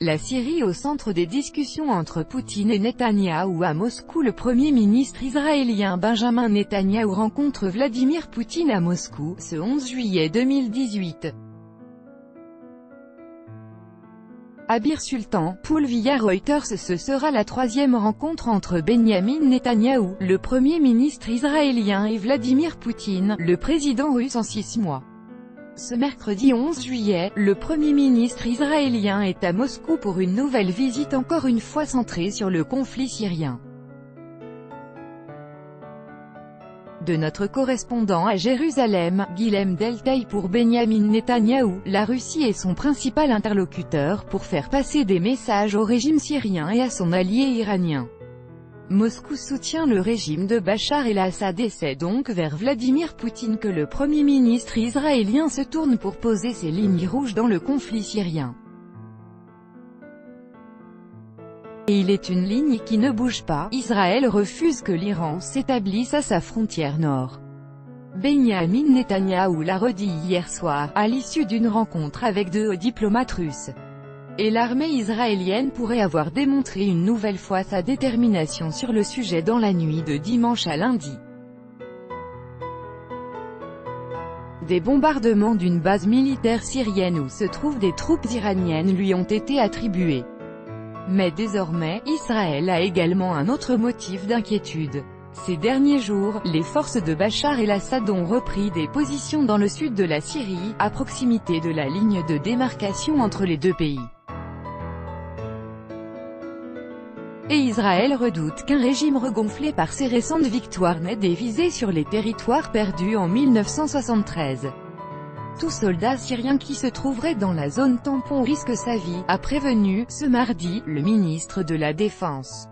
La Syrie au centre des discussions entre Poutine et Netanyahou. À Moscou, le Premier ministre israélien Benjamin Netanyahou rencontre Vladimir Poutine à Moscou, ce 11 juillet 2018. Abir Sultan, Pool via Reuters. Ce sera la troisième rencontre entre Benyamin Netanyahou, le Premier ministre israélien, et Vladimir Poutine, le président russe, en 6 mois. Ce mercredi 11 juillet, le Premier ministre israélien est à Moscou pour une nouvelle visite, encore une fois centrée sur le conflit syrien. De notre correspondant à Jérusalem, Guilhem Deltaï. Pour Benyamin Netanyahou, la Russie est son principal interlocuteur pour faire passer des messages au régime syrien et à son allié iranien. Moscou soutient le régime de Bachar el-Assad et c'est donc vers Vladimir Poutine que le Premier ministre israélien se tourne pour poser ses lignes rouges dans le conflit syrien. Et il est une ligne qui ne bouge pas. Israël refuse que l'Iran s'établisse à sa frontière nord. Benyamin Netanyahou l'a redit hier soir, à l'issue d'une rencontre avec deux hauts diplomates russes. Et l'armée israélienne pourrait avoir démontré une nouvelle fois sa détermination sur le sujet dans la nuit de dimanche à lundi. Des bombardements d'une base militaire syrienne où se trouvent des troupes iraniennes lui ont été attribués. Mais désormais, Israël a également un autre motif d'inquiétude. Ces derniers jours, les forces de Bachar el-Assad ont repris des positions dans le sud de la Syrie, à proximité de la ligne de démarcation entre les deux pays. Et Israël redoute qu'un régime regonflé par ses récentes victoires n'ait des visées sur les territoires perdus en 1973. Tout soldat syrien qui se trouverait dans la zone tampon risque sa vie, a prévenu, ce mardi, le ministre de la Défense.